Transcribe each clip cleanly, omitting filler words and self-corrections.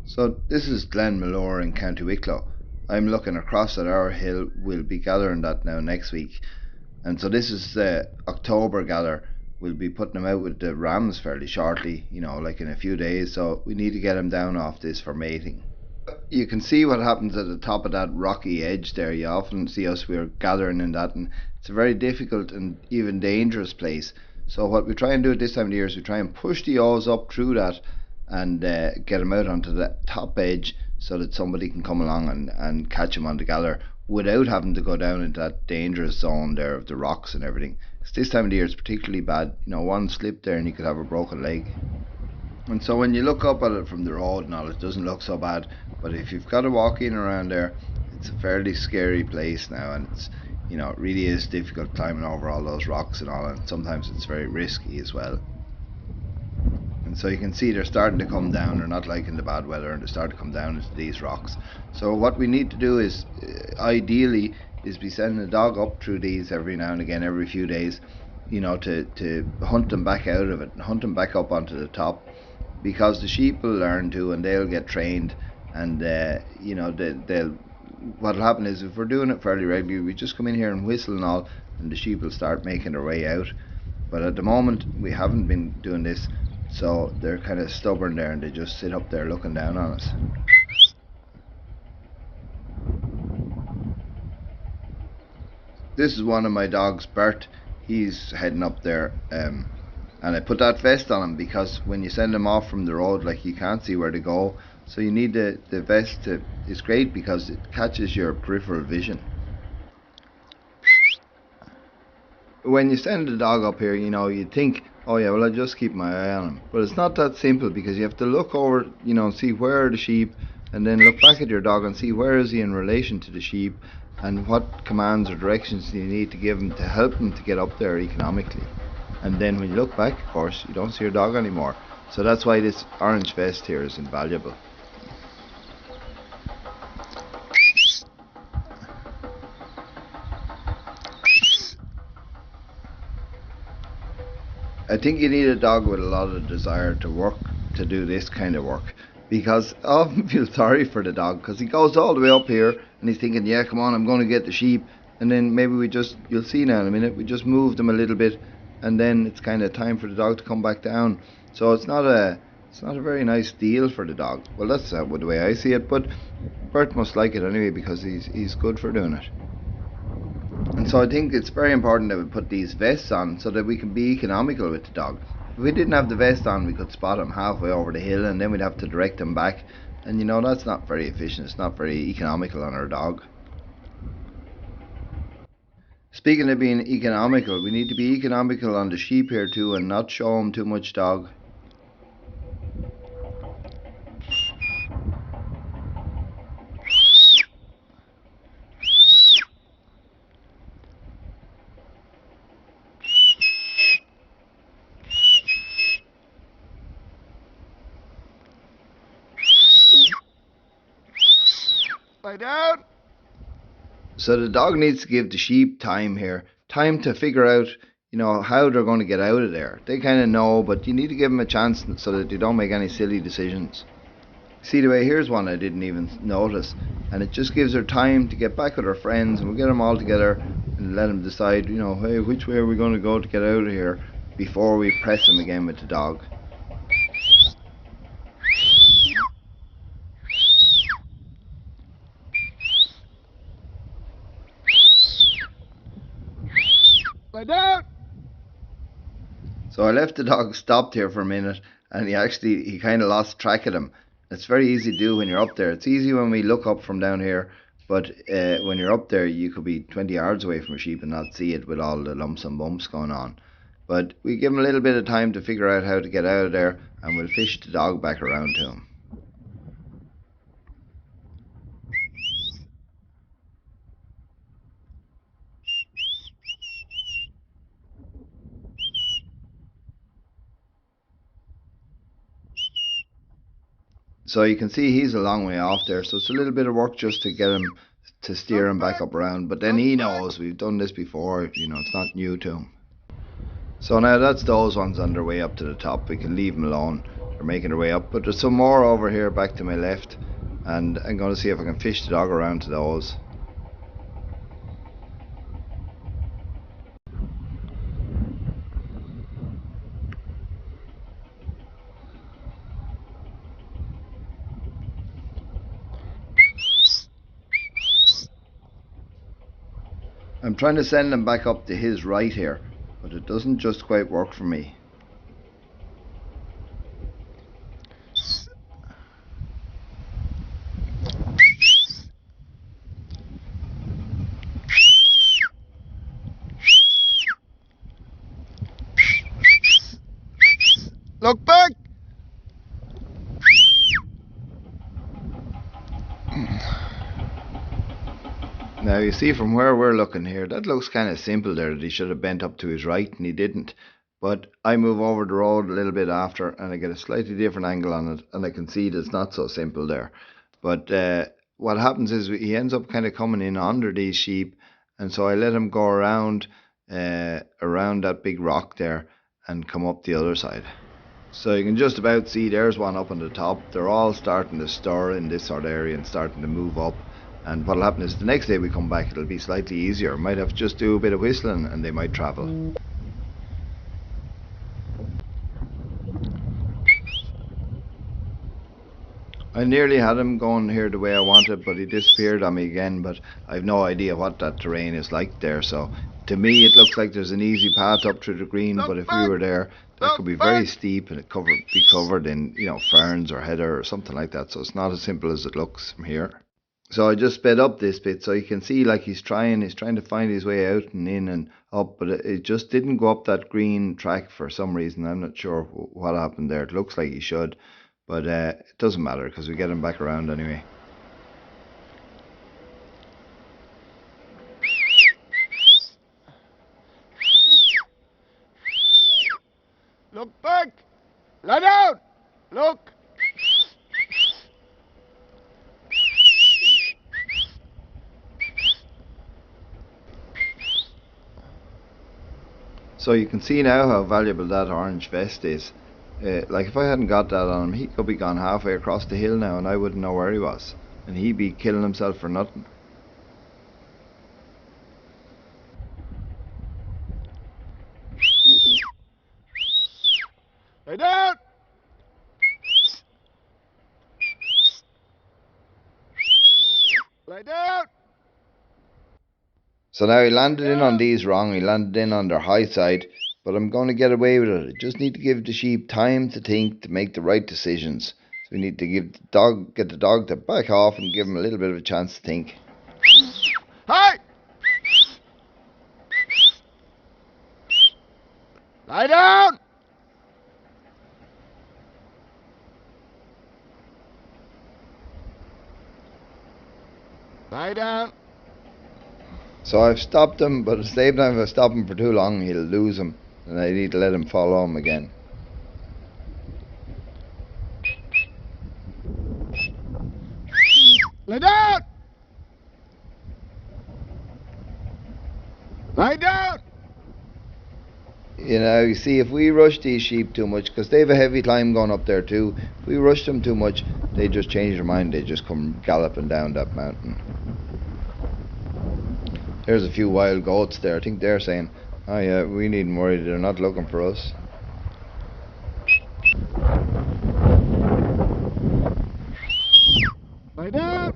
So this is Glen Malore in County Wicklow. I'm looking across at our hill. We'll be gathering that now next week. And so this is the October gather. We'll be putting them out with the rams fairly shortly, like in a few days. So we need to get them down off this for mating. You can see what happens at the top of that rocky edge there. You often see us, we're gathering in that, and it's a very difficult and even dangerous place. So what we try and do at this time of the year is we try and push the ewes up through that and get them out onto the top edge so that somebody can come along and catch them on the gather without having to go down into that dangerous zone there of the rocks and everything. 'Cause this time of the year it's particularly bad. One slip there and you could have a broken leg. And so when you look up at it from the road and all, it doesn't look so bad. But if you've got to walk in around there, it's a fairly scary place now, and it really is difficult climbing over all those rocks and all, and sometimes it's very risky as well. And so you can see they're starting to come down. They're not liking the bad weather, and they start to come down into these rocks. So what we need to do is, ideally, is be sending a dog up through these every now and again, every few days, to hunt them back out of it and hunt them back up onto the top, because the sheep will learn to, and they'll get trained, and they'll what'll happen is, if we're doing it fairly regularly, we just come in here and whistle and all, and the sheep will start making their way out. But at the moment we haven't been doing this, so they're kind of stubborn there, and they just sit up there looking down on us. This is one of my dogs, Bert. He's heading up there, and I put that vest on him because when you send them off from the road, like, you can't see where to go. So you need the vest it's great because it catches your peripheral vision. When you send the dog up here, you'd think, oh yeah, well, I'll just keep my eye on him. But it's not that simple, because you have to look over, see where are the sheep, and then look back at your dog and see where is he in relation to the sheep, and what commands or directions do you need to give him to help him to get up there economically. And then when you look back, of course, you don't see your dog anymore. So that's why this orange vest here is invaluable. I think you need a dog with a lot of desire to work, to do this kind of work, because I often feel sorry for the dog, because he goes all the way up here and he's thinking, yeah, come on, I'm going to get the sheep, and then maybe you'll see now in a minute, we just move them a little bit, and then it's kind of time for the dog to come back down. So it's not a very nice deal for the dog. Well, that's the way I see it, but Bert must like it anyway, because he's good for doing it. And so I think it's very important that we put these vests on so that we can be economical with the dog. If we didn't have the vest on, we could spot him halfway over the hill, and then we'd have to direct him back, and that's not very efficient. It's not very economical on our dog. Speaking of being economical, we need to be economical on the sheep here too, and not show them too much dog. Lie down. So the dog needs to give the sheep time here, time to figure out, how they're going to get out of there. They kind of know, but you need to give them a chance so that they don't make any silly decisions. See the way, here's one I didn't even notice, and it just gives her time to get back with her friends, and we'll get them all together and let them decide, hey, which way are we going to go to get out of here, before we press them again with the dog. Lie down. So I left the dog stopped here for a minute, and he kind of lost track of him. It's very easy to do when you're up there. It's easy when we look up from down here, but when you're up there, you could be 20 yards away from a sheep and not see it with all the lumps and bumps going on. But we give him a little bit of time to figure out how to get out of there, and we'll fish the dog back around to him. So you can see he's a long way off there, so it's a little bit of work just to get him, to steer him back up around. But then he knows we've done this before, it's not new to him. So now that's those ones on their way up to the top. We can leave them alone. They're They're making their way up, but there's some more over here back to my left, and I'm going to see if I can fish the dog around to those. I'm trying to send him back up to his right here, but it doesn't just quite work for me. Look back! Now you see from where we're looking here, that looks kind of simple there, that he should have bent up to his right and he didn't. But I move over the road a little bit after and I get a slightly different angle on it, and I can see that it's not so simple there. But what happens is he ends up kind of coming in under these sheep, and so I let him go around that big rock there and come up the other side. So you can just about see there's one up on the top. They're all starting to stir in this sort of area and starting to move up. And what'll happen is the next day we come back, it'll be slightly easier. Might have to just do a bit of whistling and they might travel. I nearly had him going here the way I wanted, but he disappeared on me again. But I've no idea what that terrain is like there. So to me it looks like there's an easy path up through the green, but if we were there, that could be very steep and it be covered in, you know, ferns or heather or something like that. So it's not as simple as it looks from here. So I just sped up this bit so you can see like he's trying to find his way out and in and up, but it just didn't go up that green track for some reason. I'm not sure what happened there. It looks like he should, but it doesn't matter because we get him back around anyway. Look back! Lie down! Look! So you can see now how valuable that orange vest is. Like if I hadn't got that on him, he could be gone halfway across the hill now and I wouldn't know where he was. And he'd be killing himself for nothing. Lie down! Lie down! So now he landed in on these wrong. He landed in on their high side, but I'm going to get away with it. I just need to give the sheep time to think, to make the right decisions. So we need to get the dog to back off and give him a little bit of a chance to think. Hi! Lie down! Lie down. So I've stopped him, but at the same time if I stop him for too long he'll lose him and I need to let him follow him again. Lie down! Lie down! You know, you see, if we rush these sheep too much, because they have a heavy climb going up there too, if we rush them too much, they just change their mind, they just come galloping down that mountain. There's a few wild goats there. I think they're saying, oh yeah, we needn't worry, they're not looking for us. Lie down!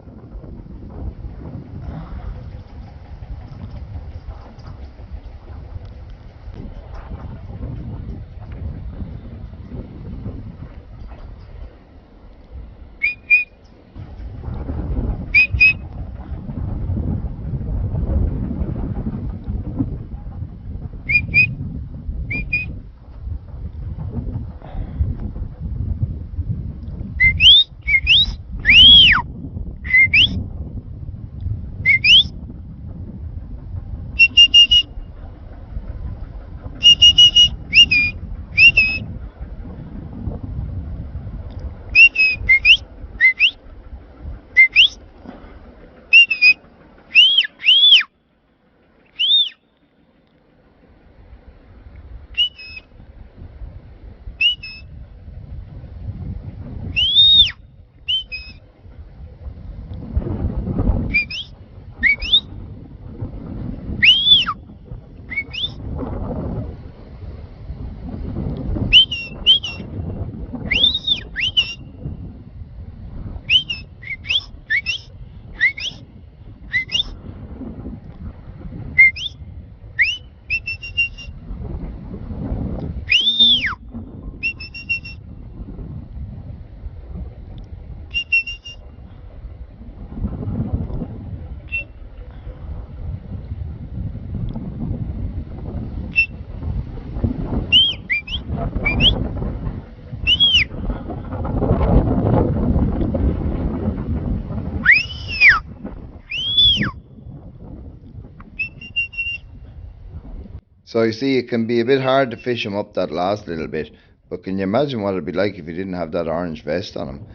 So you see, it can be a bit hard to fish him up that last little bit, but can you imagine what it'd be like if he didn't have that orange vest on him?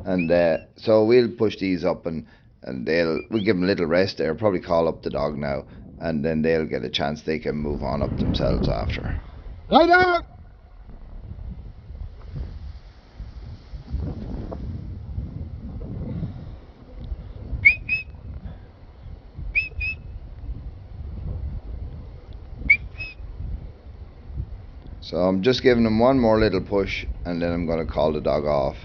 And so we'll push these up, and we'll give them a little rest there. Probably call up the dog now, and then they'll get a chance. They can move on up themselves after. Lie down! So I'm just giving them one more little push, and then I'm going to call the dog off.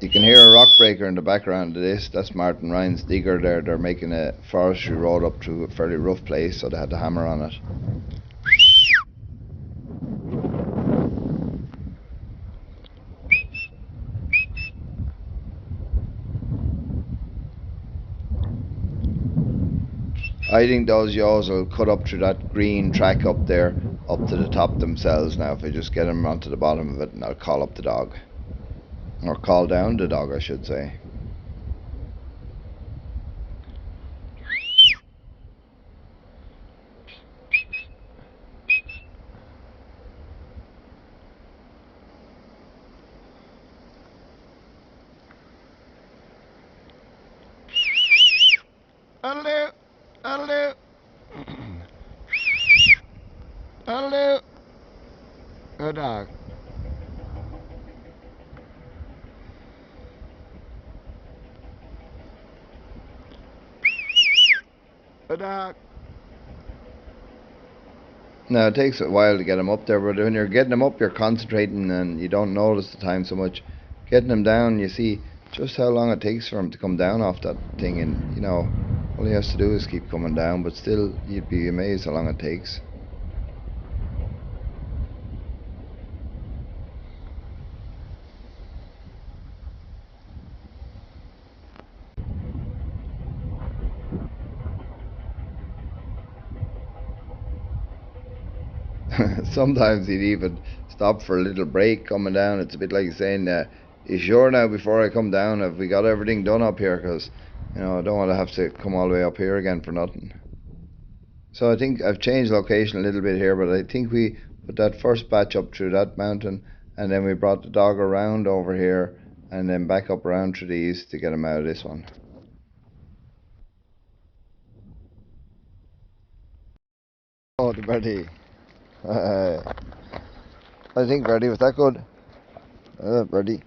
You can hear a rock breaker in the background of this. That's Martin Ryan's digger there. They're making a forestry road up through a fairly rough place, so they had to hammer on it. I think those ewes will cut up through that green track up there, up to the top themselves now. If I just get them onto the bottom of it, and I'll call up the dog. Or call down the dog, I should say. That'll do! That'll do! That'll do! Good dog. Good dog. Now, it takes a while to get them up there, but when you're getting them up, you're concentrating and you don't notice the time so much. Getting them down, you see just how long it takes for him to come down off that thing, and you know, all he has to do is keep coming down, but still, you'd be amazed how long it takes. Sometimes he'd even stop for a little break coming down. It's a bit like saying, "You sure now before I come down? Have we got everything done up here? Because you know I don't want to have to come all the way up here again for nothing." So I think I've changed location a little bit here, but I think we put that first batch up through that mountain, and then we brought the dog around over here, and then back up around through these to get him out of this one. Oh, the birdie. I think birdie was that good. Birdie.